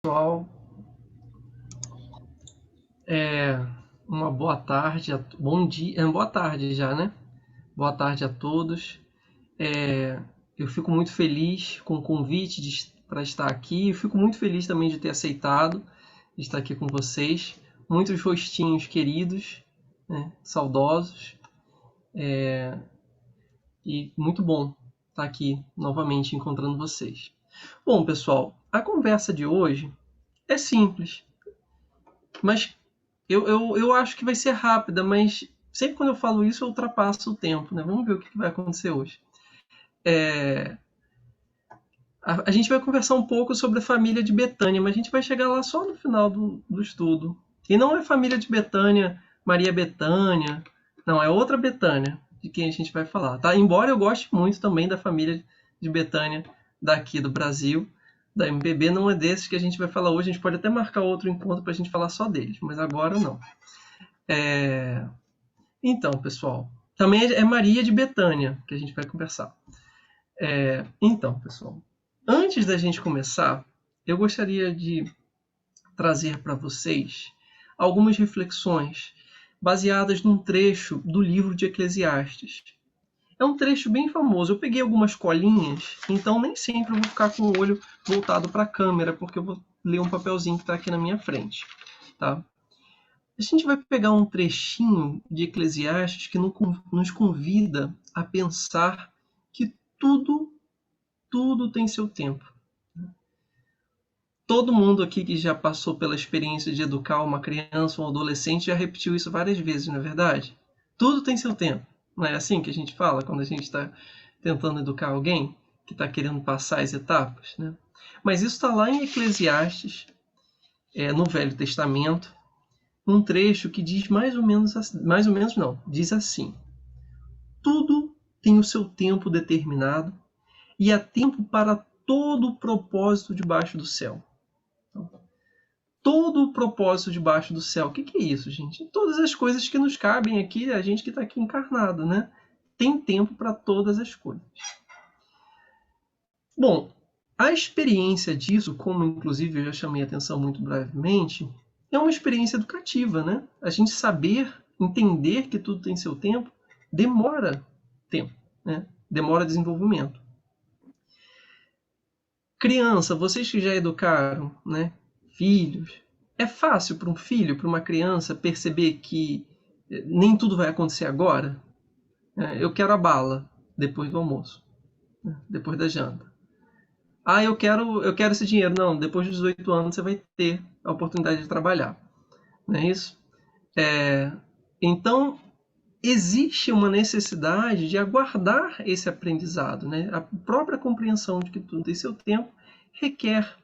Pessoal, uma boa tarde, bom dia, boa tarde já, né? Boa tarde a todos. Eu fico muito feliz com o convite para estar aqui. Eu fico muito feliz também de ter aceitado de estar aqui com vocês. Muitos rostinhos queridos, né? Saudosos, e muito bom estar aqui novamente encontrando vocês. Bom, pessoal, a conversa de hoje é simples, mas eu acho que vai ser rápida, mas sempre quando eu falo isso eu ultrapasso o tempo, né? Vamos ver o que vai acontecer hoje. A gente vai conversar um pouco sobre a família de Betânia, mas a gente vai chegar lá só no final do estudo. E não é família de Betânia, Maria Betânia, não, é outra Betânia de quem a gente vai falar, tá? Embora eu goste muito também da família de Betânia daqui do Brasil, da MPB, não é desses que a gente vai falar hoje, a gente pode até marcar outro encontro para a gente falar só deles, mas agora não. Então, pessoal, também é Maria de Betânia que a gente vai conversar. Então, pessoal, antes da gente começar, eu gostaria de trazer para vocês algumas reflexões baseadas num trecho do livro de Eclesiastes. É um trecho bem famoso. Eu peguei algumas colinhas, então nem sempre eu vou ficar com o olho voltado para a câmera, porque eu vou ler um papelzinho que está aqui na minha frente. Tá? A gente vai pegar um trechinho de Eclesiastes que nos convida a pensar que tudo tem seu tempo. Todo mundo aqui que já passou pela experiência de educar uma criança ou um adolescente já repetiu isso várias vezes, não é verdade? Tudo tem seu tempo. Não é assim que a gente fala quando a gente está tentando educar alguém que está querendo passar as etapas, né? Mas isso está lá em Eclesiastes, no Velho Testamento, um trecho que diz mais ou menos não, diz assim: tudo tem o seu tempo determinado e há tempo para todo o propósito debaixo do céu. Então, todo o propósito debaixo do céu. O que é isso, gente? Todas as coisas que nos cabem aqui, a gente que está aqui encarnado, né? Tem tempo para todas as coisas. Bom, a experiência disso, como inclusive eu já chamei a atenção muito brevemente, é uma experiência educativa, né? A gente saber, entender que tudo tem seu tempo, demora tempo, né? Demora desenvolvimento. Criança, vocês que já educaram, né, filhos, é fácil para um filho, para uma criança perceber que nem tudo vai acontecer agora? Eu quero a bala depois do almoço, né, depois da janta. Ah, eu quero esse dinheiro. Não, depois dos 18 anos você vai ter a oportunidade de trabalhar. Não é isso? Então, existe uma necessidade de aguardar esse aprendizado. Né? A própria compreensão de que tudo tem seu tempo requer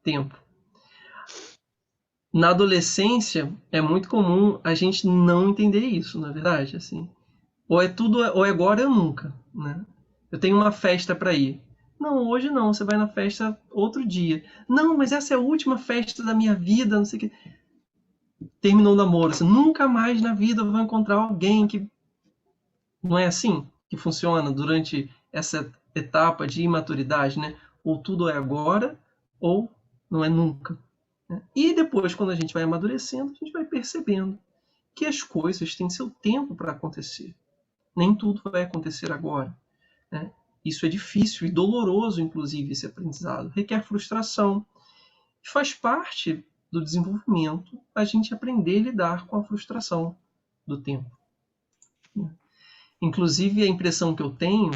tempo. Na adolescência, é muito comum a gente não entender isso, na verdade. Assim. Ou é tudo, ou é agora ou nunca. Né? Eu tenho uma festa para ir. Não, hoje não, você vai na festa outro dia. Não, mas essa é a última festa da minha vida, não sei o que. Terminou o namoro, você nunca mais na vida vai encontrar alguém que... Não é assim que funciona durante essa etapa de imaturidade, né? Ou tudo é agora, ou não é nunca. Né? E depois, quando a gente vai amadurecendo, a gente vai percebendo que as coisas têm seu tempo para acontecer. Nem tudo vai acontecer agora. Né? Isso é difícil e doloroso, inclusive, esse aprendizado. Requer frustração. Faz parte do desenvolvimento a gente aprender a lidar com a frustração do tempo. Inclusive, a impressão que eu tenho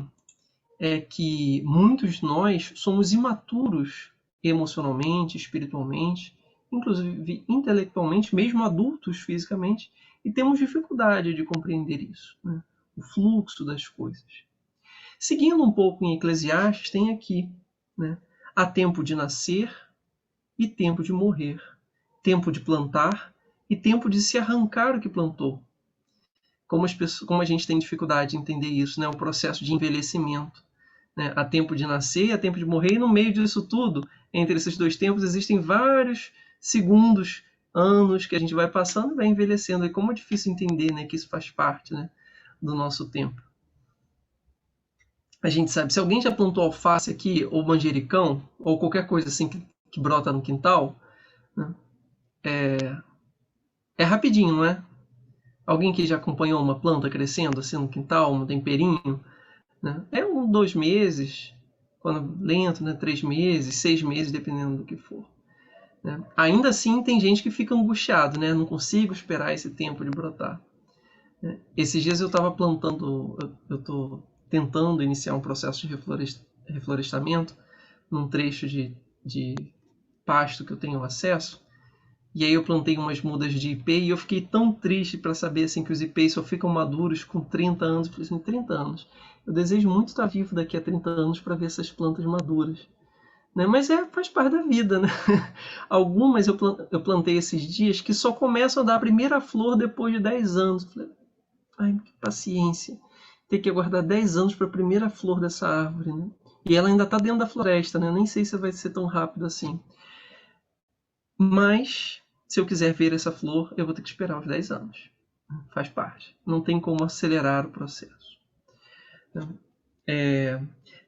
é que muitos de nós somos imaturos emocionalmente, espiritualmente, inclusive intelectualmente, mesmo adultos fisicamente, e temos dificuldade de compreender isso, né? O fluxo das coisas. Seguindo um pouco em Eclesiastes, tem aqui, né? Há tempo de nascer e tempo de morrer, tempo de plantar e tempo de se arrancar o que plantou. Como a gente tem dificuldade de entender isso, né? O processo de envelhecimento. Né? Há tempo de nascer, há tempo de morrer, e no meio disso tudo, entre esses dois tempos, existem vários segundos, anos que a gente vai passando e vai envelhecendo. E como é difícil entender, né, que isso faz parte, né, do nosso tempo. A gente sabe, se alguém já plantou alface aqui, ou manjericão, ou qualquer coisa assim que brota no quintal, né? É rapidinho, não é? Alguém que já acompanhou uma planta crescendo assim no quintal, um temperinho, né? É 2 meses, quando lento, né? 3 meses, 6 meses, dependendo do que for. Né? Ainda assim, tem gente que fica angustiado, né? Não consigo esperar esse tempo de brotar. Né? Esses dias eu estava plantando, eu estou tentando iniciar um processo de reflorestamento num trecho de pasto que eu tenho acesso. E aí eu plantei umas mudas de ipê e eu fiquei tão triste para saber assim que os ipês só ficam maduros com 30 anos. Eu falei assim, 30 anos. Eu desejo muito estar vivo daqui a 30 anos para ver essas plantas maduras. Né? Mas faz parte da vida, né? Algumas eu plantei esses dias que só começam a dar a primeira flor depois de 10 anos. Eu falei, ai, que paciência. Ter que aguardar 10 anos para a primeira flor dessa árvore, né? E ela ainda está dentro da floresta, né? Eu nem sei se vai ser tão rápido assim. Mas, se eu quiser ver essa flor, eu vou ter que esperar uns 10 anos. Faz parte. Não tem como acelerar o processo.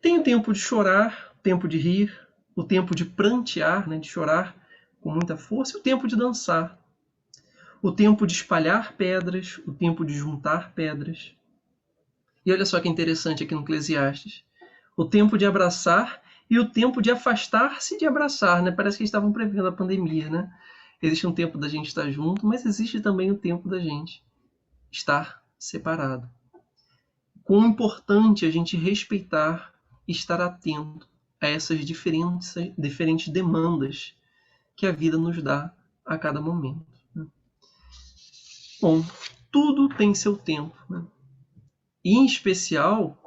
Tem o tempo de chorar, o tempo de rir, o tempo de prantear, né, de chorar com muita força, e o tempo de dançar. O tempo de espalhar pedras, o tempo de juntar pedras. E olha só que interessante aqui no Eclesiastes. O tempo de abraçar e o tempo de afastar-se de abraçar, né? Parece que eles estavam prevendo a pandemia, né? Existe um tempo da gente estar junto, mas existe também o tempo da gente estar separado. Quão importante a gente respeitar e estar atento a essas diferentes demandas que a vida nos dá a cada momento. Né? Bom, tudo tem seu tempo. Né? E, em especial,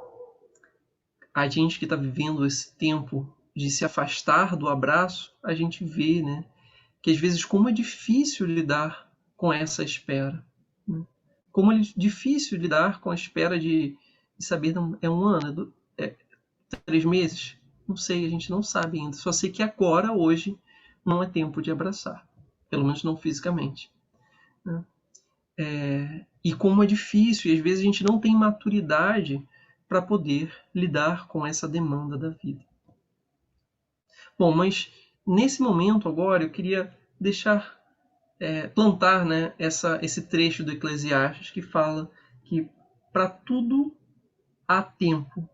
a gente que está vivendo esse tempo de se afastar do abraço, a gente vê, né, que às vezes como é difícil lidar com essa espera. Né? Como é difícil lidar com a espera de saber, é um ano, é 3 meses? Não sei, a gente não sabe ainda. Só sei que agora, hoje, não é tempo de abraçar. Pelo menos não fisicamente. Né? E como é difícil, e às vezes a gente não tem maturidade para poder lidar com essa demanda da vida. Bom, mas nesse momento agora eu queria deixar plantar, né, esse trecho do Eclesiastes que fala que para tudo há tempo.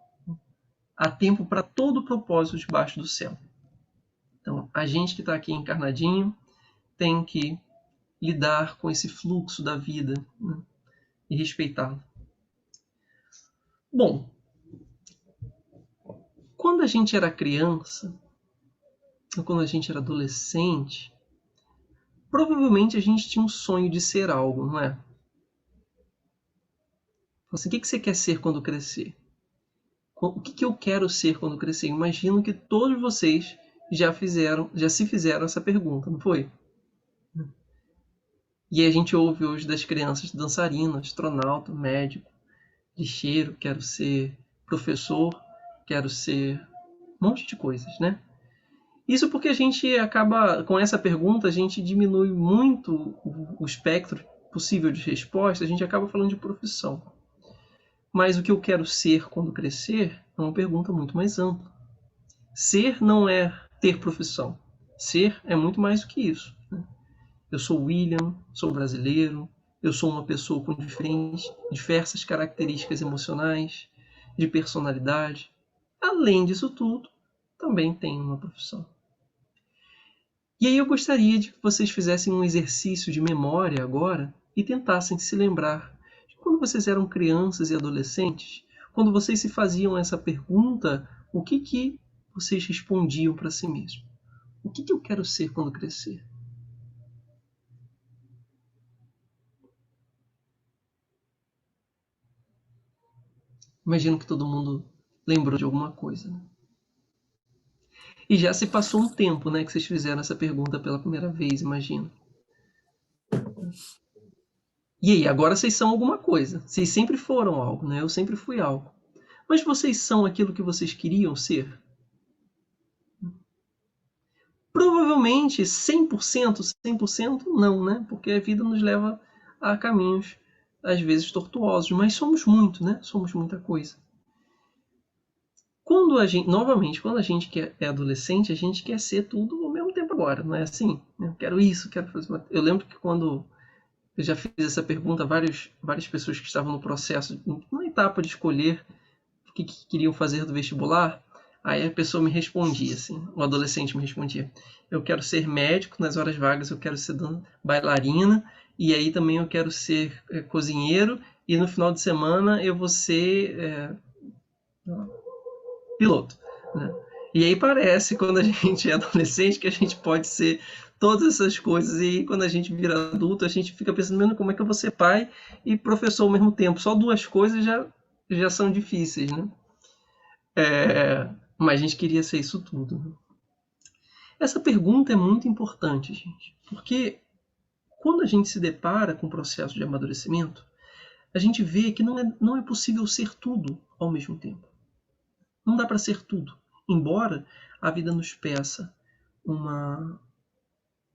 Há tempo para todo o propósito debaixo do céu. Então, a gente que está aqui encarnadinho tem que lidar com esse fluxo da vida, né, e respeitá-lo. Bom, quando a gente era criança, ou quando a gente era adolescente, provavelmente a gente tinha um sonho de ser algo, não é? Assim, o que você quer ser quando crescer? O que eu quero ser quando crescer? Imagino que todos vocês já se fizeram essa pergunta, não foi? E a gente ouve hoje das crianças dançarino, astronauta, médico, lixeiro, quero ser professor, quero ser um monte de coisas, né? Isso porque a gente acaba, com essa pergunta, a gente diminui muito o espectro possível de resposta, a gente acaba falando de profissão. Mas o que eu quero ser quando crescer é uma pergunta muito mais ampla. Ser não é ter profissão. Ser é muito mais do que isso. Né? Eu sou William, sou brasileiro, eu sou uma pessoa com diversas características emocionais, de personalidade. Além disso tudo, também tenho uma profissão. E aí eu gostaria de que vocês fizessem um exercício de memória agora e tentassem se lembrar de quando vocês eram crianças e adolescentes, quando vocês se faziam essa pergunta, o que vocês respondiam para si mesmo? O que eu quero ser quando crescer? Imagino que todo mundo lembrou de alguma coisa. Né? E já se passou um tempo, né, que vocês fizeram essa pergunta pela primeira vez, imagino. E aí, agora vocês são alguma coisa. Vocês sempre foram algo, né? Eu sempre fui algo. Mas vocês são aquilo que vocês queriam ser? Provavelmente 100%, 100% não, né? Porque a vida nos leva a caminhos às vezes tortuosos, mas somos muito, né? Somos muita coisa. Novamente, quando a gente é adolescente, a gente quer ser tudo ao mesmo tempo agora, não é assim? Eu quero isso, quero fazer Eu lembro que quando eu já fiz essa pergunta a várias pessoas que estavam no processo, na etapa de escolher o que queriam fazer do vestibular, aí a pessoa me respondia, assim, o adolescente me respondia: eu quero ser médico, nas horas vagas eu quero ser bailarina, e aí também eu quero ser cozinheiro, e no final de semana eu vou ser piloto, né? E aí parece, quando a gente é adolescente, que a gente pode ser todas essas coisas, e quando a gente vira adulto, a gente fica pensando, como é que eu vou ser pai e professor ao mesmo tempo? Só duas coisas já são difíceis, né? Mas a gente queria ser isso tudo, né? Essa pergunta é muito importante, gente, porque quando a gente se depara com o processo de amadurecimento, a gente vê que não é possível ser tudo ao mesmo tempo. Não dá para ser tudo. Embora a vida nos peça uma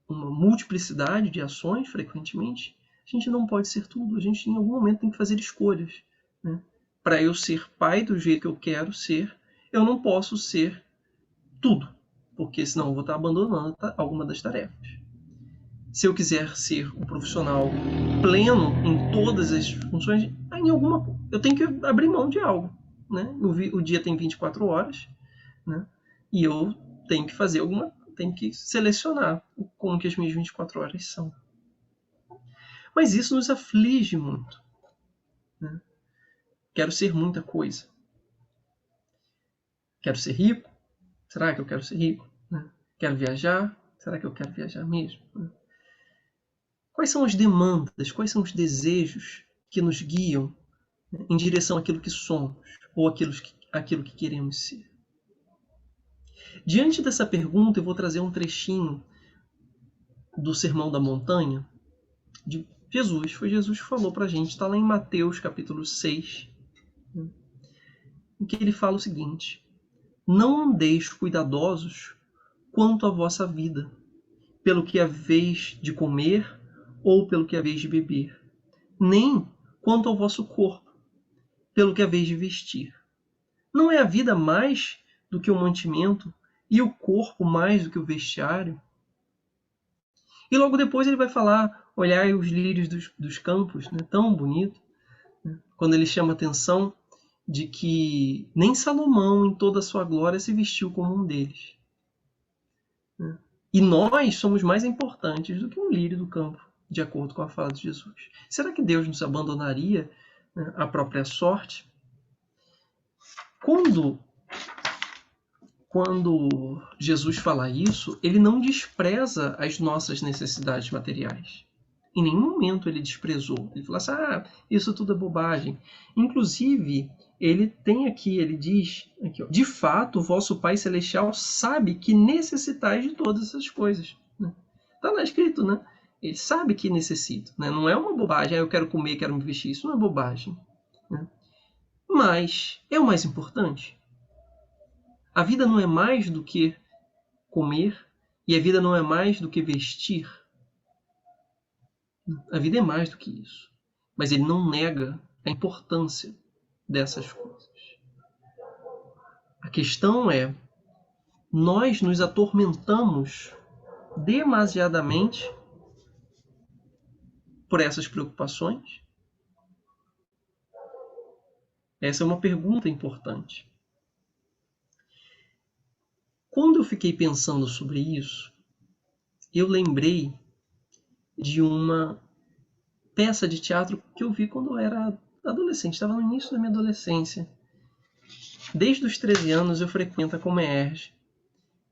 multiplicidade de ações, frequentemente, a gente não pode ser tudo. A gente, em algum momento, tem que fazer escolhas, né? Para eu ser pai do jeito que eu quero ser, eu não posso ser tudo, porque senão eu vou estar abandonando alguma das tarefas. Se eu quiser ser um profissional pleno em todas as funções, eu tenho que abrir mão de algo, né? O dia tem 24 horas, né? E eu tenho que fazer tenho que selecionar como que as minhas 24 horas são. Mas isso nos aflige muito, né? Quero ser muita coisa. Quero ser rico? Será que eu quero ser rico? Né? Quero viajar? Será que eu quero viajar mesmo? Quais são as demandas, quais são os desejos que nos guiam, né, em direção àquilo que somos ou àquilo que queremos ser? Diante dessa pergunta, eu vou trazer um trechinho do Sermão da Montanha de Jesus. Foi Jesus que falou para a gente, está lá em Mateus capítulo 6, né, em que ele fala o seguinte: não andeis cuidadosos quanto à vossa vida, pelo que haveis de comer ou pelo que haveis de beber, nem quanto ao vosso corpo, pelo que haveis de vestir. Não é a vida mais do que o mantimento, e o corpo mais do que o vestiário? E logo depois ele vai falar, olhai os lírios dos campos, né, tão bonito, né, quando ele chama a atenção de que nem Salomão, em toda a sua glória, se vestiu como um deles, né? E nós somos mais importantes do que um lírio do campo, de acordo com a fala de Jesus. Será que Deus nos abandonaria, né, à própria sorte? Quando Jesus fala isso, ele não despreza as nossas necessidades materiais. Em nenhum momento ele desprezou. Ele fala assim, isso tudo é bobagem. Inclusive, ele diz, aqui, ó, de fato, o vosso Pai Celestial sabe que necessitais de todas essas coisas. Está lá escrito, né? Ele sabe que necessita. Né? Não é uma bobagem, eu quero comer, quero me vestir. Isso não é bobagem. Né? Mas é o mais importante. A vida não é mais do que comer, e a vida não é mais do que vestir. A vida é mais do que isso. Mas ele não nega a importância dessas coisas. A questão é, nós nos atormentamos demasiadamente por essas preocupações? Essa é uma pergunta importante. Quando eu fiquei pensando sobre isso, eu lembrei de uma peça de teatro que eu vi quando eu era adolescente, estava no início da minha adolescência. Desde os 13 anos eu frequento a Comerge,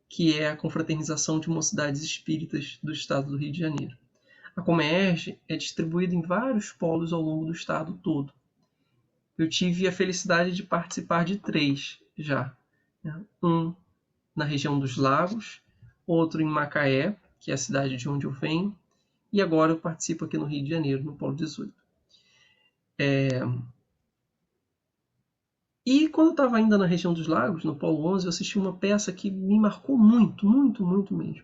que é a confraternização de mocidades espíritas do estado do Rio de Janeiro. A Comerge é distribuída em vários polos ao longo do estado todo. Eu tive a felicidade de participar de 3 já. Um na região dos Lagos, outro em Macaé, que é a cidade de onde eu venho, e agora eu participo aqui no Rio de Janeiro, no Polo 18. E quando eu estava ainda na região dos Lagos, no Polo 11, eu assisti uma peça que me marcou muito, muito, muito mesmo.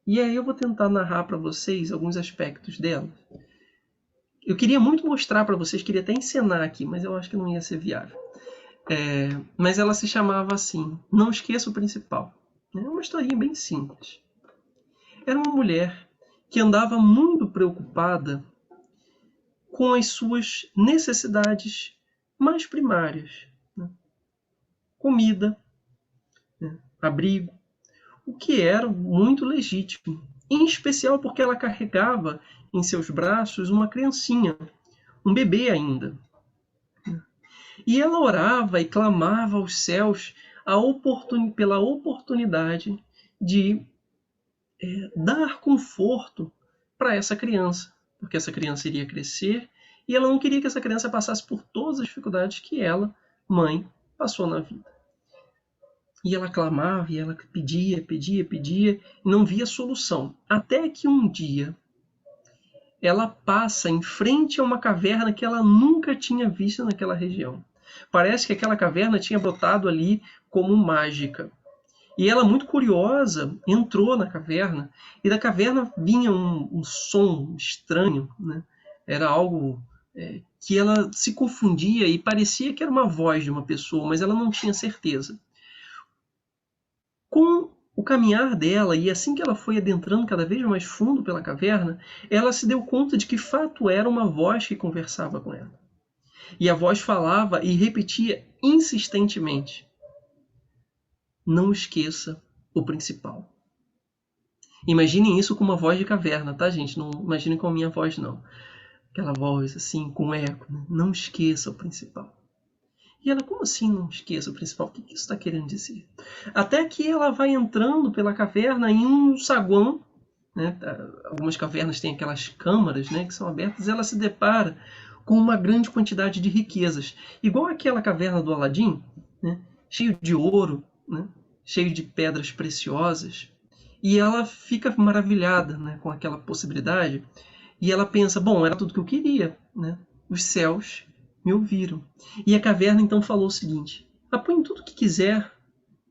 E aí eu vou tentar narrar para vocês alguns aspectos dela. Eu queria muito mostrar para vocês, queria até encenar aqui, mas eu acho que não ia ser viável. Mas ela se chamava assim, Não Esqueça o Principal. É uma historinha bem simples. Era uma mulher que andava muito preocupada com as suas necessidades mais primárias, né? Comida, né? Abrigo, o que era muito legítimo, em especial porque ela carregava em seus braços uma criancinha, um bebê ainda. E ela orava e clamava aos céus pela oportunidade de dar conforto para essa criança, porque essa criança iria crescer e ela não queria que essa criança passasse por todas as dificuldades que ela, mãe, passou na vida. E ela clamava, e ela pedia, pedia, pedia, e não via solução. Até que um dia ela passa em frente a uma caverna que ela nunca tinha visto naquela região. Parece que aquela caverna tinha brotado ali como mágica. E ela, muito curiosa, entrou na caverna, e da caverna vinha um som estranho, né? Era algo que ela se confundia e parecia que era uma voz de uma pessoa, mas ela não tinha certeza. Com o caminhar dela, e assim que ela foi adentrando cada vez mais fundo pela caverna, ela se deu conta de que fato era uma voz que conversava com ela. E a voz falava e repetia insistentemente: Não esqueça o principal. Imaginem isso com uma voz de caverna, tá, gente? Não imaginem com a minha voz, não. Aquela voz, assim, com eco. Né? Não esqueça o principal. E ela, como assim não esqueça o principal? O que isso está querendo dizer? Até que ela vai entrando pela caverna em um saguão. Né? Algumas cavernas têm aquelas câmaras, né, que são abertas. E ela se depara com uma grande quantidade de riquezas. Igual aquela caverna do Aladim, né? Cheio de ouro, né? Cheio de pedras preciosas. E ela fica maravilhada, né, com aquela possibilidade. E ela pensa, bom, era tudo que eu queria, né? Os céus me ouviram. E a caverna então falou o seguinte: apoie tudo que quiser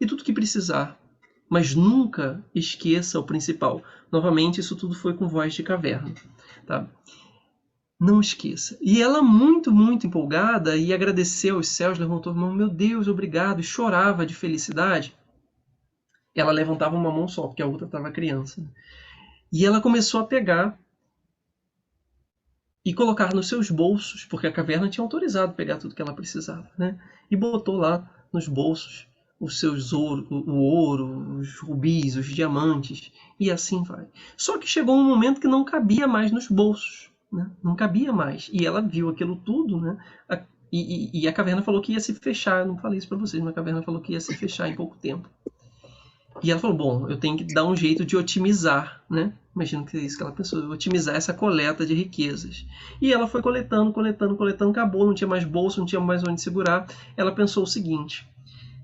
e tudo que precisar, mas nunca esqueça o principal. Novamente, isso tudo foi com voz de caverna, tá? Não esqueça. E ela, muito, muito empolgada, e agradeceu aos céus, levantou a mão, meu Deus, obrigado, e chorava de felicidade. Ela levantava uma mão só, porque a outra estava criança. E ela começou a pegar e colocar nos seus bolsos, porque a caverna tinha autorizado pegar tudo que ela precisava, né? E botou lá nos bolsos os seus o ouro, os rubis, os diamantes, e assim vai. Só que chegou um momento que não cabia mais nos bolsos, né? Não cabia mais. E ela viu aquilo tudo, né? E a caverna falou que ia se fechar. Eu não falei isso para vocês, mas a caverna falou que ia se fechar em pouco tempo. E ela falou, bom, eu tenho que dar um jeito de otimizar, né? Imagino que é isso que ela pensou, otimizar essa coleta de riquezas. E ela foi coletando, coletando, coletando, acabou, não tinha mais bolsa, não tinha mais onde segurar. Ela pensou o seguinte,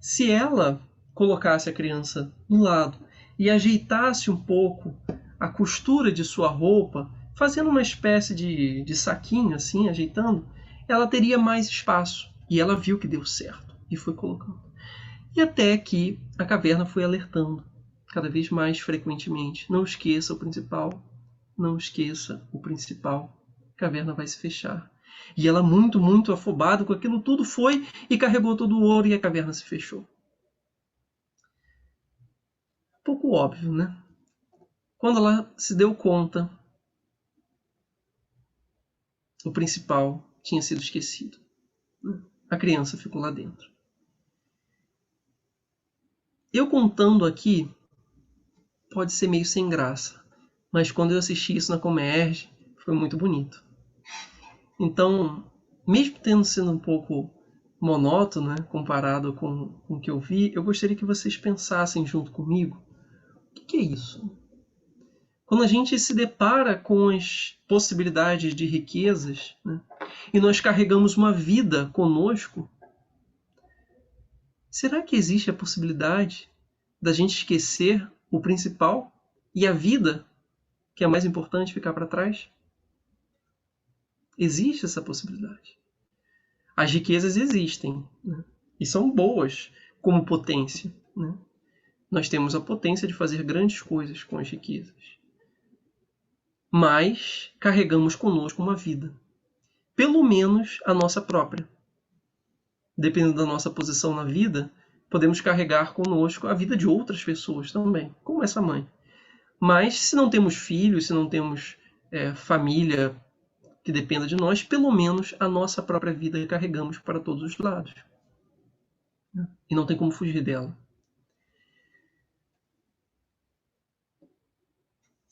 se ela colocasse a criança no lado e ajeitasse um pouco a costura de sua roupa, fazendo uma espécie de saquinho assim, ajeitando, ela teria mais espaço. E ela viu que deu certo e foi colocando. E até que a caverna foi alertando cada vez mais frequentemente. Não esqueça o principal, não esqueça o principal. A caverna vai se fechar. E ela, muito, muito afobada com aquilo tudo, foi e carregou todo o ouro e a caverna se fechou. Um pouco óbvio, né? Quando ela se deu conta, o principal tinha sido esquecido. A criança ficou lá dentro. Eu contando aqui pode ser meio sem graça, mas quando eu assisti isso na Comerge, foi muito bonito. Então, mesmo tendo sido um pouco monótono, né, comparado com o que eu vi, eu gostaria que vocês pensassem junto comigo, o que é isso? Quando a gente se depara com as possibilidades de riquezas, né, e nós carregamos uma vida conosco, será que existe a possibilidade da gente esquecer o principal e a vida, que é mais importante, ficar para trás? Existe essa possibilidade. As riquezas existem, né? E são boas como potência, né? Nós temos a potência de fazer grandes coisas com as riquezas. Mas carregamos conosco uma vida. Pelo menos a nossa própria. dependendo da nossa posição na vida, podemos carregar conosco a vida de outras pessoas também, como essa mãe. Mas se não temos filhos, se não temos família que dependa de nós, pelo menos a nossa própria vida carregamos para todos os lados. E não tem como fugir dela.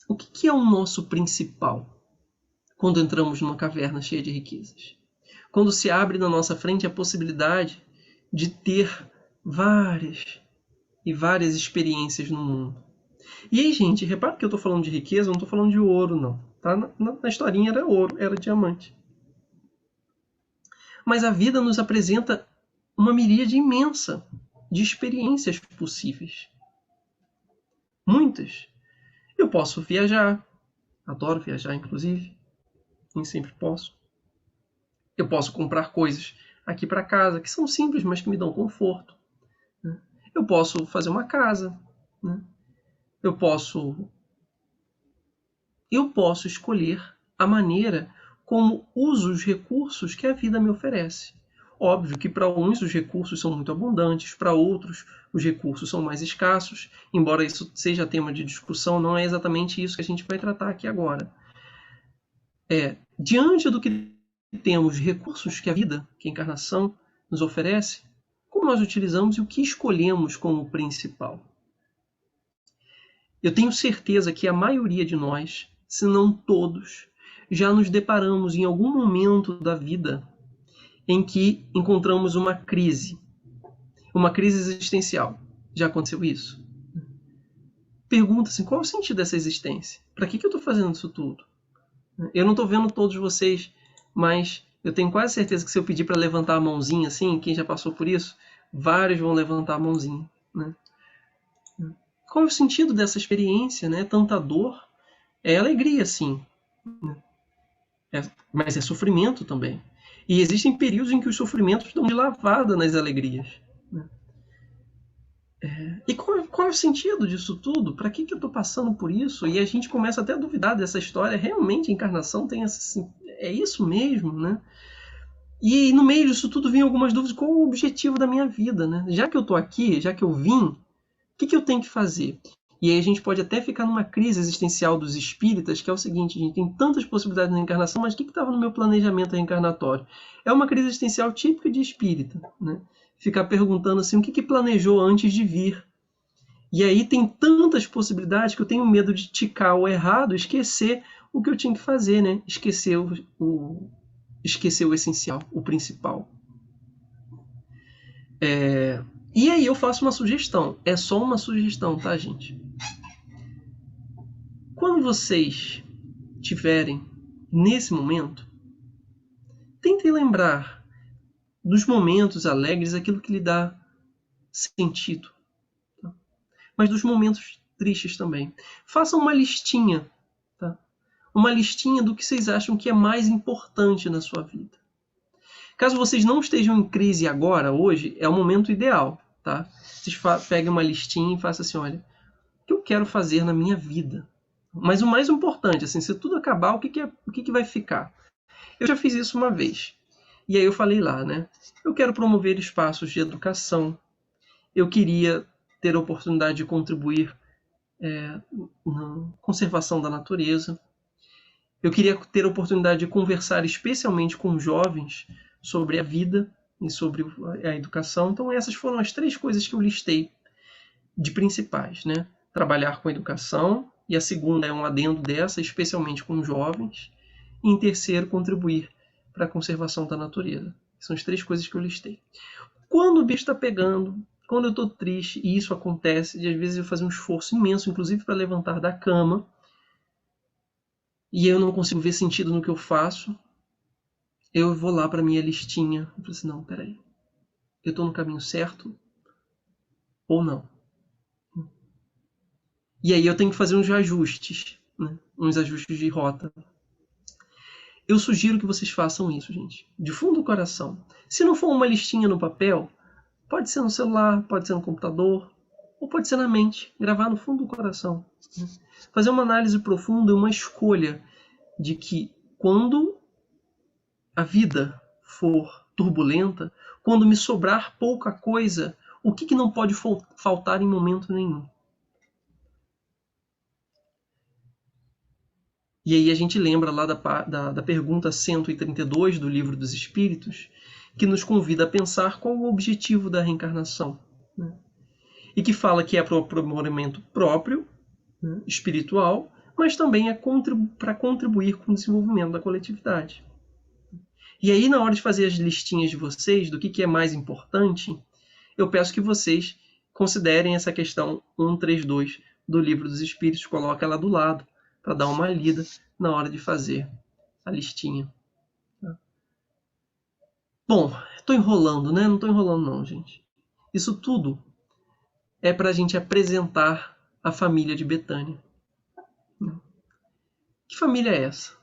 O que é o nosso principal quando entramos numa caverna cheia de riquezas? Quando se abre na nossa frente a possibilidade de ter várias e várias experiências no mundo. E aí, gente, repara que eu estou falando de riqueza, eu não estou falando de ouro, não. Tá? Na historinha era ouro, era diamante. Mas a vida nos apresenta uma miríade imensa de experiências possíveis. Muitas. Eu posso viajar, adoro viajar, inclusive, nem sempre posso. Eu posso comprar coisas aqui para casa que são simples, mas que me dão conforto. Eu posso fazer uma casa. Eu posso escolher a maneira como uso os recursos que a vida me oferece. Óbvio que para uns os recursos são muito abundantes, para outros os recursos são mais escassos, embora isso seja tema de discussão, não é exatamente isso que a gente vai tratar aqui agora. Diante do que temos, recursos que a vida, que a encarnação nos oferece, como nós utilizamos e o que escolhemos como principal? Eu tenho certeza que a maioria de nós, se não todos, já nos deparamos em algum momento da vida em que encontramos uma crise existencial. Já aconteceu isso? Pergunta-se, qual é o sentido dessa existência? Para que eu estou fazendo isso tudo? Eu não estou vendo todos vocês, mas eu tenho quase certeza que se eu pedir para levantar a mãozinha, assim, quem já passou por isso, vários vão levantar a mãozinha, né? Qual é o sentido dessa experiência, né? Tanta dor. É alegria, sim. Mas é sofrimento também. E existem períodos em que os sofrimentos dão de lavada nas alegrias. Né? E qual é o sentido disso tudo? Para que eu estou passando por isso? E a gente começa até a duvidar dessa história. Realmente a encarnação tem essa... É isso mesmo, né? E no meio disso tudo vem algumas dúvidas. Qual o objetivo da minha vida, né? Já que eu estou aqui, já que eu vim, o que eu tenho que fazer? E aí a gente pode até ficar numa crise existencial dos espíritas, que é o seguinte, a gente tem tantas possibilidades na encarnação, mas o que estava no meu planejamento reencarnatório? É uma crise existencial típica de espírita, né? Ficar perguntando assim, o que planejou antes de vir? E aí tem tantas possibilidades que eu tenho medo de ticar o errado, esquecer o que eu tinha que fazer, né? Esquecer o essencial, o principal. E aí eu faço uma sugestão. É só uma sugestão, tá, gente? Quando vocês tiverem nesse momento, tentem lembrar dos momentos alegres, aquilo que lhe dá sentido. Tá? Mas dos momentos tristes também. Façam uma listinha. Tá? Uma listinha do que vocês acham que é mais importante na sua vida. Caso vocês não estejam em crise agora, hoje, é o momento ideal. Tá? Vocês peguem uma listinha e façam assim, olha, o que eu quero fazer na minha vida? Mas o mais importante, assim, se tudo acabar, o que vai ficar? Eu já fiz isso uma vez. E aí eu falei lá, né? Eu quero promover espaços de educação. Eu queria ter a oportunidade de contribuir na conservação da natureza. Eu queria ter a oportunidade de conversar especialmente com jovens sobre a vida e sobre a educação. Então essas foram as 3 coisas que eu listei de principais, né? Trabalhar com a educação, e a segunda é um adendo dessa, especialmente com jovens, e em terceiro, contribuir para a conservação da natureza. São as 3 coisas que eu listei. Quando o bicho está pegando, quando eu estou triste, e isso acontece, e às vezes eu faço um esforço imenso, inclusive para levantar da cama, e eu não consigo ver sentido no que eu faço, eu vou lá para minha listinha e falo assim, não, peraí, eu estou no caminho certo ou não? E aí eu tenho que fazer uns ajustes, né? Uns ajustes de rota. Eu sugiro que vocês façam isso, gente. De fundo do coração. Se não for uma listinha no papel, pode ser no celular, pode ser no computador, ou pode ser na mente. Gravar no fundo do coração. Né? Fazer uma análise profunda e uma escolha de que quando a vida for turbulenta, Quando me sobrar pouca coisa, o que não pode faltar em momento nenhum? E aí a gente lembra lá da pergunta 132 do Livro dos Espíritos, que nos convida a pensar qual o objetivo da reencarnação. Né? E que fala que é para o aprimoramento próprio, né, espiritual, mas também é para contribuir com o desenvolvimento da coletividade. E aí, na hora de fazer as listinhas de vocês, do que é mais importante, eu peço que vocês considerem essa questão 132 do Livro dos Espíritos, coloca ela do lado, para dar uma lida na hora de fazer a listinha. Bom, estou enrolando, né? Não estou enrolando não, gente. Isso tudo é para a gente apresentar a família de Betânia. Que família é essa?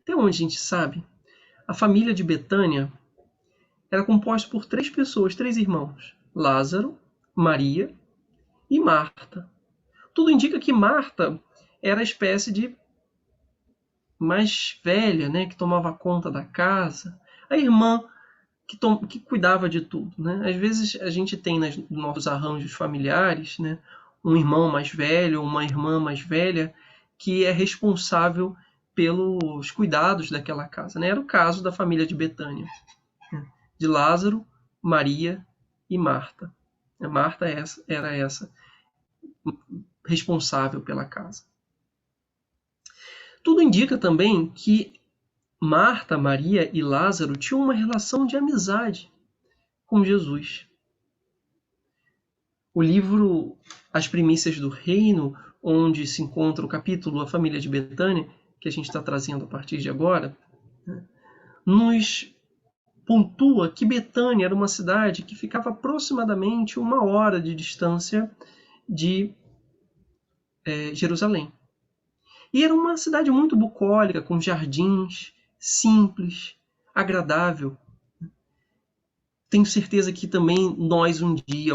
Até onde a gente sabe, a família de Betânia era composta por 3 pessoas, 3 irmãos. Lázaro, Maria e Marta. Tudo indica que Marta era a espécie de mais velha, né, que tomava conta da casa, a irmã que cuidava de tudo, né? Às vezes a gente tem nos nossos arranjos familiares, né, um irmão mais velho ou uma irmã mais velha que é responsável pelos cuidados daquela casa, né? Era o caso da família de Betânia, né? De Lázaro, Maria e Marta. Marta era essa responsável pela casa. Tudo indica também que Marta, Maria e Lázaro tinham uma relação de amizade com Jesus. O livro As Primícias do Reino, onde se encontra o capítulo A Família de Betânia, que a gente está trazendo a partir de agora, nos pontua que Betânia era uma cidade que ficava aproximadamente 1 hora de distância de Jerusalém. E era uma cidade muito bucólica, com jardins, simples, agradável. Tenho certeza que também nós um dia,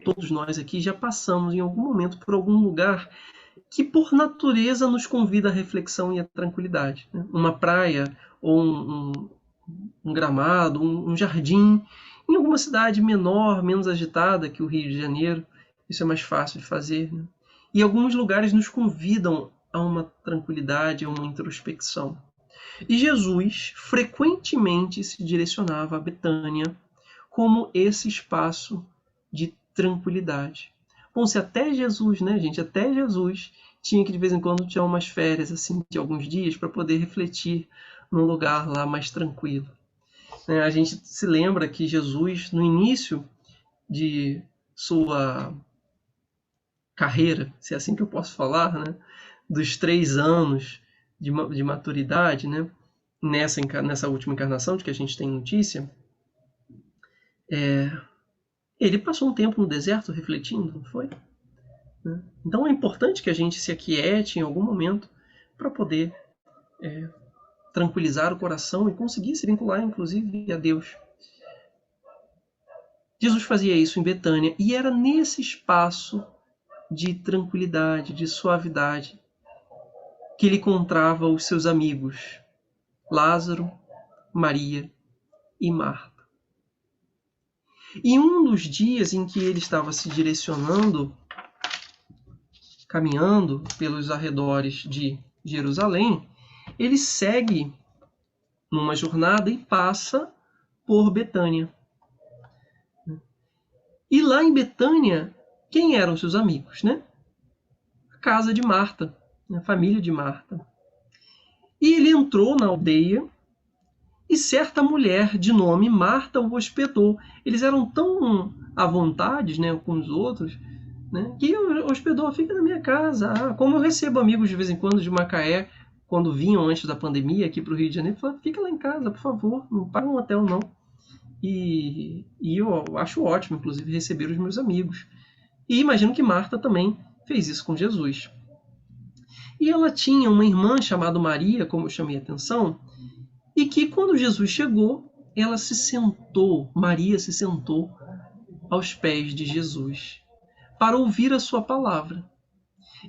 todos nós aqui, já passamos em algum momento por algum lugar que por natureza nos convida à reflexão e à tranquilidade. Né? Uma praia ou um gramado, um jardim, em alguma cidade menor, menos agitada que o Rio de Janeiro. Isso é mais fácil de fazer. Né? E alguns lugares nos convidam a uma tranquilidade, a uma introspecção. E Jesus frequentemente se direcionava a Betânia como esse espaço de tranquilidade. Bom, se até Jesus, né, gente, até Jesus tinha que de vez em quando tirar umas férias assim de alguns dias para poder refletir num lugar lá mais tranquilo. A gente se lembra que Jesus, no início de sua carreira, se é assim que eu posso falar, né, dos 3 anos de maturidade, né, nessa última encarnação de que a gente tem notícia, ele passou um tempo no deserto refletindo, não foi? Então é importante que a gente se aquiete em algum momento para poder tranquilizar o coração e conseguir se vincular, inclusive, a Deus. Jesus fazia isso em Betânia e era nesse espaço de tranquilidade, de suavidade, que ele encontrava os seus amigos, Lázaro, Maria e Marta. E um dos dias em que ele estava se direcionando, caminhando pelos arredores de Jerusalém, ele segue numa jornada e passa por Betânia. E lá em Betânia, quem eram seus amigos, né? A casa de Marta, a família de Marta. E ele entrou na aldeia e certa mulher de nome Marta o hospedou. Eles eram tão à vontade, né, com os outros, né, que hospedou, fica na minha casa. Como eu recebo amigos de vez em quando de Macaé, quando vinham antes da pandemia aqui para o Rio de Janeiro, falaram, fica lá em casa, por favor, não paga um hotel não. E eu acho ótimo, inclusive, receber os meus amigos. E imagino que Marta também fez isso com Jesus. E ela tinha uma irmã chamada Maria, como eu chamei a atenção, e que quando Jesus chegou, ela se sentou, Maria se sentou aos pés de Jesus para ouvir a sua palavra.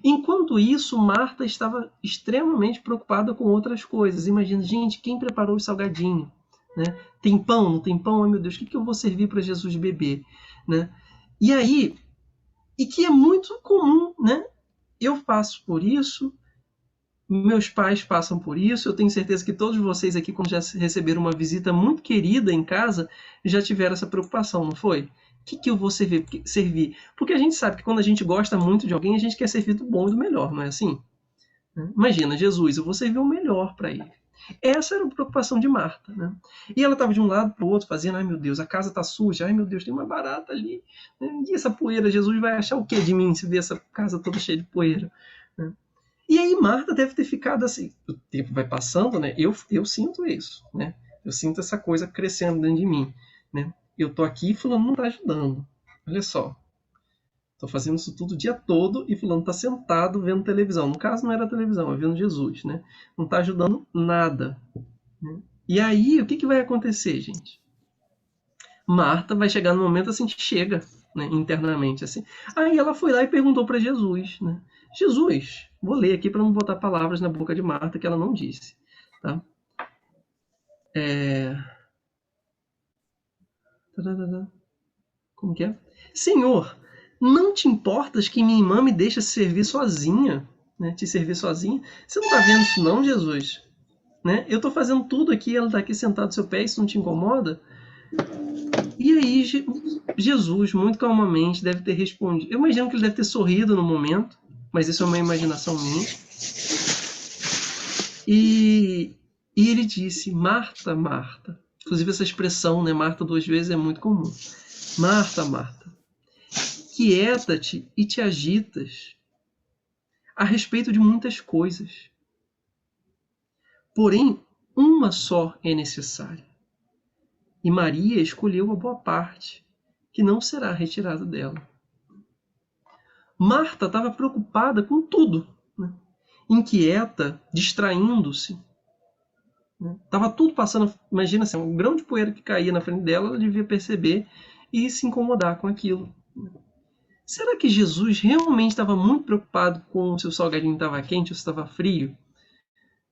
Enquanto isso, Marta estava extremamente preocupada com outras coisas. Imagina, gente, quem preparou o salgadinho? né? Tem pão? Não tem pão? Ai meu Deus, o que eu vou servir para Jesus beber? Né? E aí, e que é muito comum, né? Eu passo por isso, meus pais passam por isso, eu tenho certeza que todos vocês aqui, quando já receberam uma visita muito querida em casa, já tiveram essa preocupação, não foi? O que eu vou servir? Porque a gente sabe que quando a gente gosta muito de alguém, a gente quer servir do bom e do melhor, não é assim? Imagina, Jesus, eu vou servir o melhor para ele. Essa era a preocupação de Marta, né? E ela estava de um lado para o outro, fazendo, ai meu Deus, a casa está suja, ai meu Deus, tem uma barata ali. E essa poeira, Jesus vai achar o que de mim se ver essa casa toda cheia de poeira? Né? E aí Marta deve ter ficado assim, o tempo vai passando, né? Eu sinto isso, né? Eu sinto essa coisa crescendo dentro de mim, né? Eu tô aqui e fulano não está ajudando. Olha só. Estou fazendo isso tudo o dia todo e fulano está sentado vendo televisão. No caso não era televisão, é vendo Jesus, né? Não está ajudando nada. Né? E aí, o que vai acontecer, gente? Marta vai chegar no momento assim que chega, né, internamente assim. Aí ela foi lá e perguntou para Jesus, né? Jesus, vou ler aqui para não botar palavras na boca de Marta que ela não disse, tá? Como que é? Senhor, não te importas que minha irmã me deixe servir sozinha, né? Te servir sozinha? Você não está vendo isso não, Jesus? Né? Eu estou fazendo tudo aqui, ela está aqui sentada ao seu pé, isso não te incomoda? E aí Jesus, muito calmamente, deve ter respondido. Eu imagino que ele deve ter sorrido no momento, mas isso é uma imaginação minha. E ele disse, Marta, Marta. Inclusive essa expressão, né, Marta 2 vezes é muito comum. Marta, Marta, quieta-te e te agitas a respeito de muitas coisas. Porém, uma só é necessária. E Maria escolheu uma boa parte, que não será retirada dela. Marta estava preocupada com tudo, né? Inquieta, distraindo-se. Estava tudo passando, imagina assim, um grão de poeira que caía na frente dela, ela devia perceber e se incomodar com aquilo. Será que Jesus realmente estava muito preocupado com se o salgadinho estava quente ou se estava frio?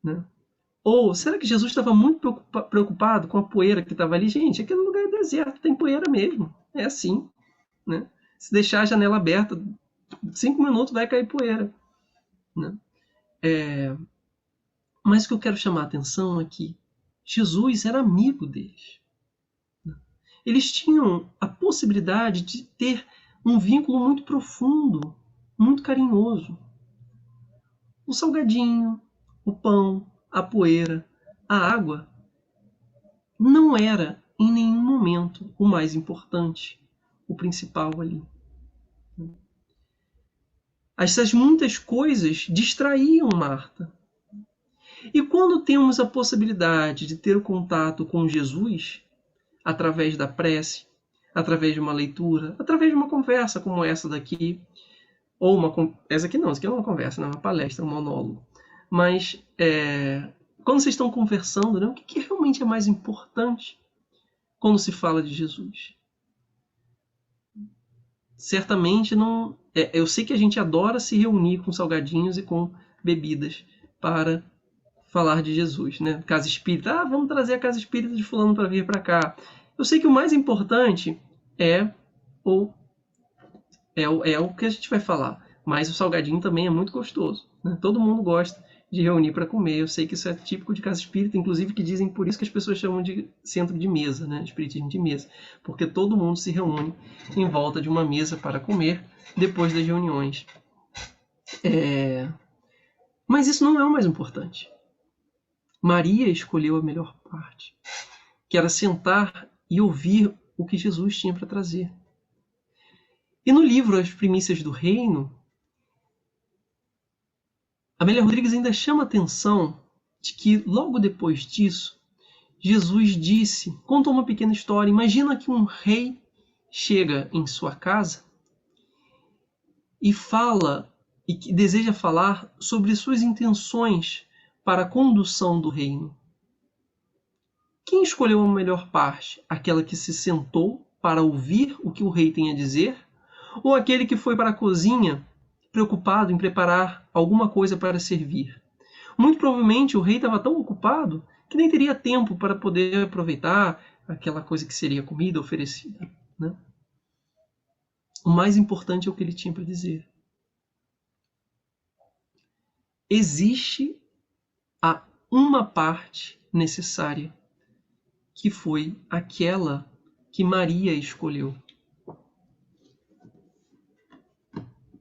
Né? Ou será que Jesus estava muito preocupado com a poeira que estava ali? Gente, aquele lugar é deserto, tem poeira mesmo. É assim. Né? Se deixar a janela aberta, 5 minutos vai cair poeira. Né? Mas o que eu quero chamar a atenção é que Jesus era amigo deles. Eles tinham a possibilidade de ter um vínculo muito profundo, muito carinhoso. O salgadinho, o pão, a poeira, a água não era em nenhum momento o mais importante, o principal ali. Essas muitas coisas distraíam Marta. E quando temos a possibilidade de ter o contato com Jesus, através da prece, através de uma leitura, através de uma conversa como essa daqui, ou essa aqui não é uma conversa, não é uma palestra, um monólogo. Mas quando vocês estão conversando, né, o que realmente é mais importante quando se fala de Jesus? Certamente não. Eu sei que a gente adora se reunir com salgadinhos e com bebidas para falar de Jesus, né? Casa espírita, vamos trazer a casa espírita de fulano para vir para cá. Eu sei que o mais importante é o que a gente vai falar, mas o salgadinho também é muito gostoso, né? Todo mundo gosta de reunir para comer. Eu sei que isso é típico de casa espírita, inclusive que dizem por isso que as pessoas chamam de centro de mesa, né? Espiritismo de mesa, porque todo mundo se reúne em volta de uma mesa para comer depois das reuniões. Mas isso não é o mais importante. Maria escolheu a melhor parte, que era sentar e ouvir o que Jesus tinha para trazer. E no livro As Primícias do Reino, Amélia Rodrigues ainda chama a atenção de que logo depois disso, Jesus contou uma pequena história. Imagina que um rei chega em sua casa e fala, e que deseja falar sobre suas intenções para a condução do reino. Quem escolheu a melhor parte? Aquela que se sentou para ouvir o que o rei tem a dizer? Ou aquele que foi para a cozinha preocupado em preparar alguma coisa para servir? Muito provavelmente o rei estava tão ocupado que nem teria tempo para poder aproveitar aquela coisa que seria comida oferecida, né? O mais importante é o que ele tinha para dizer. Existe a uma parte necessária, que foi aquela que Maria escolheu.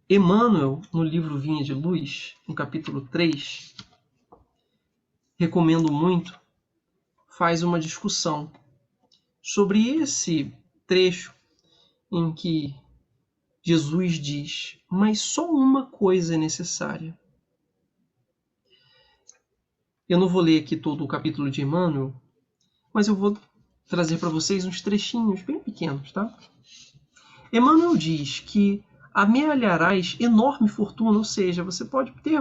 Emmanuel, no livro Vinha de Luz, no capítulo 3, recomendo muito, faz uma discussão sobre esse trecho em que Jesus diz: mas só uma coisa é necessária. Eu não vou ler aqui todo o capítulo de Emmanuel, mas eu vou trazer para vocês uns trechinhos bem pequenos, tá? Emmanuel diz que amealharás enorme fortuna, ou seja, você pode ter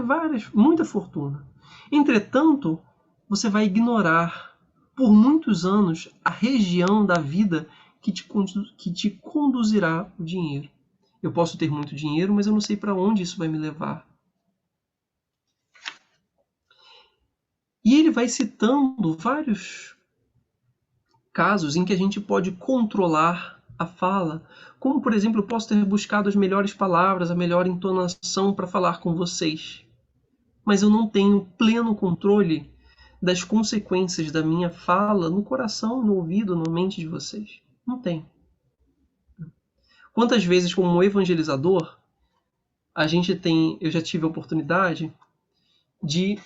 muita fortuna. Entretanto, você vai ignorar por muitos anos a região da vida que te conduzirá o dinheiro. Eu posso ter muito dinheiro, mas eu não sei para onde isso vai me levar. E ele vai citando vários casos em que a gente pode controlar a fala, como, por exemplo, eu posso ter buscado as melhores palavras, a melhor entonação para falar com vocês, mas eu não tenho pleno controle das consequências da minha fala no coração, no ouvido, na mente de vocês. Não tem. Quantas vezes, como evangelizador, eu já tive a oportunidade de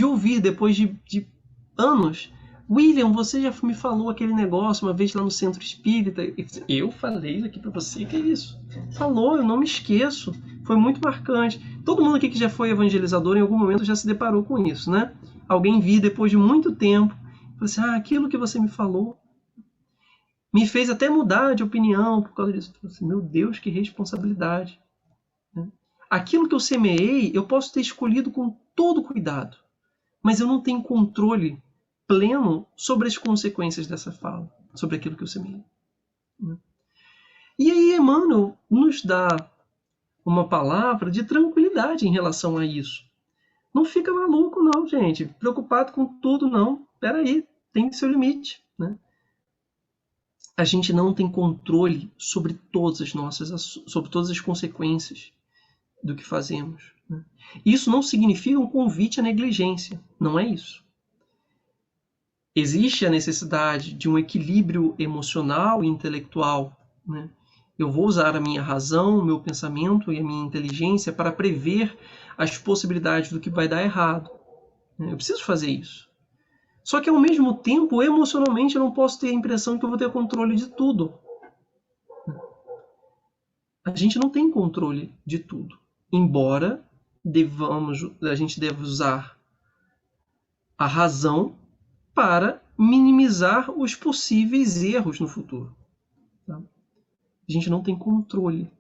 ouvir depois de anos: William, você já me falou aquele negócio uma vez lá no centro espírita. Eu falei aqui para você, que é isso? Falou, eu não me esqueço. Foi muito marcante. Todo mundo aqui que já foi evangelizador em algum momento já se deparou com isso, né? Alguém vir depois de muito tempo e falou assim: aquilo que você me falou me fez até mudar de opinião por causa disso. Eu falei assim, meu Deus, que responsabilidade. Aquilo que eu semeei, eu posso ter escolhido com todo cuidado, mas eu não tenho controle pleno sobre as consequências dessa fala, sobre aquilo que eu semeei. E aí Emmanuel nos dá uma palavra de tranquilidade em relação a isso. Não fica maluco não, gente, preocupado com tudo não. Espera aí, tem seu limite, né? A gente não tem controle sobre todas as consequências do que fazemos, né? Isso não significa um convite à negligência, não é isso. Existe a necessidade de um equilíbrio emocional e intelectual, né? Eu vou usar a minha razão, o meu pensamento e a minha inteligência para prever as possibilidades do que vai dar errado. Eu preciso fazer isso. Só que, ao mesmo tempo, emocionalmente, eu não posso ter a impressão que eu vou ter controle de tudo. A gente não tem controle de tudo. Embora a gente deva usar a razão para minimizar os possíveis erros no futuro. Tá? A gente não tem controle.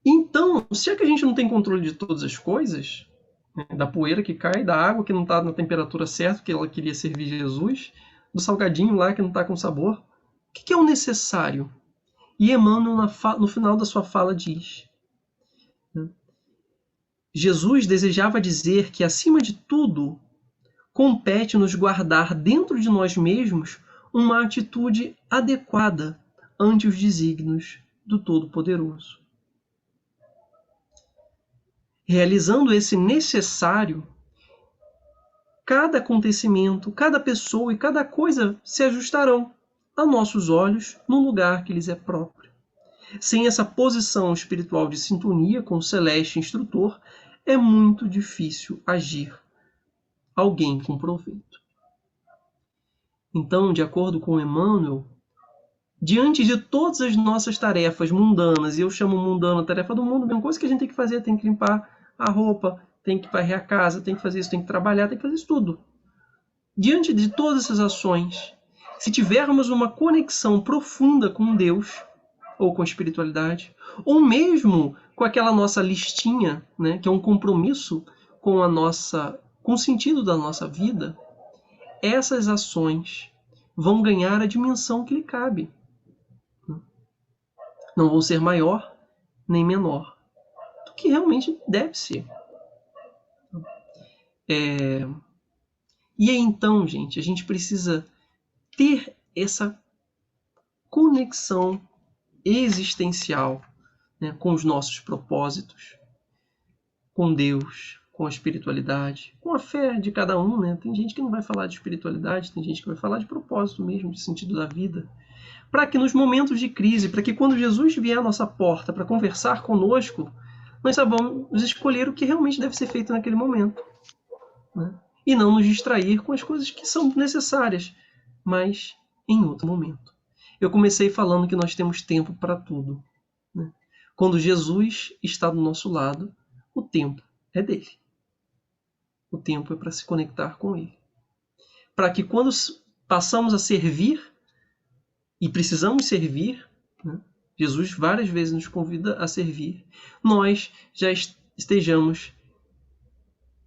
Então, se é que a gente não tem controle de todas as coisas, né, da poeira que cai, da água que não está na temperatura certa que ela queria servir Jesus, do salgadinho lá que não está com sabor, o que é o necessário? E Emmanuel, no final da sua fala, diz: Jesus desejava dizer que, acima de tudo, compete-nos guardar dentro de nós mesmos uma atitude adequada ante os desígnios do Todo-Poderoso. Realizando esse necessário, cada acontecimento, cada pessoa e cada coisa se ajustarão a nossos olhos no lugar que lhes é próprio. Sem essa posição espiritual de sintonia com o celeste instrutor, é muito difícil agir alguém com proveito. Então, de acordo com Emmanuel, diante de todas as nossas tarefas mundanas, e eu chamo mundano a tarefa do mundo, a mesma coisa que a gente tem que fazer, tem que limpar a roupa, tem que varrer a casa, tem que fazer isso, tem que trabalhar, tem que fazer isso tudo. Diante de todas essas ações, se tivermos uma conexão profunda com Deus, ou com a espiritualidade, ou mesmo com aquela nossa listinha, né, que é um compromisso com o sentido da nossa vida, essas ações vão ganhar a dimensão que lhe cabe. Não vão ser maior nem menor do que realmente deve ser. E aí então, gente, a gente precisa ter essa conexão existencial, né, com os nossos propósitos, com Deus, com a espiritualidade, com a fé de cada um, né? Tem gente que não vai falar de espiritualidade, tem gente que vai falar de propósito mesmo, de sentido da vida. Para que nos momentos de crise, para que quando Jesus vier à nossa porta para conversar conosco, nós saibamos escolher o que realmente deve ser feito naquele momento, né? E não nos distrair com as coisas que são necessárias, mas em outro momento. Eu comecei falando que nós temos tempo para tudo, né? Quando Jesus está do nosso lado, o tempo é dele. O tempo é para se conectar com ele. Para que quando passamos a servir, e precisamos servir, né? Jesus várias vezes nos convida a servir, nós já estejamos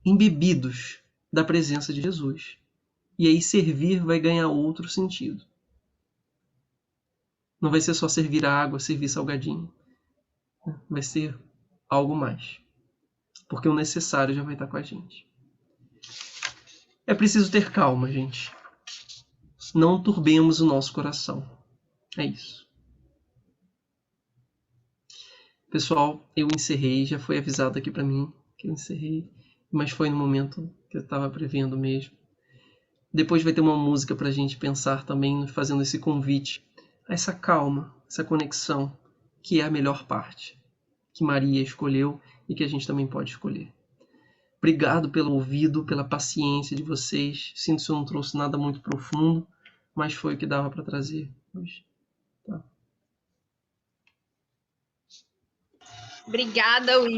embebidos da presença de Jesus. E aí servir vai ganhar outro sentido. Não vai ser só servir a água, servir salgadinho. Vai ser algo mais. Porque o necessário já vai estar com a gente. É preciso ter calma, gente. Não turbemos o nosso coração. É isso. Pessoal, eu encerrei. Já foi avisado aqui para mim que eu encerrei. Mas foi no momento que eu estava prevendo mesmo. Depois vai ter uma música para a gente pensar também, fazendo esse convite a essa calma, essa conexão, que é a melhor parte, que Maria escolheu e que a gente também pode escolher. Obrigado pelo ouvido, pela paciência de vocês. Sinto que eu não trouxe nada muito profundo, mas foi o que dava para trazer hoje. Tá. Obrigada, Will.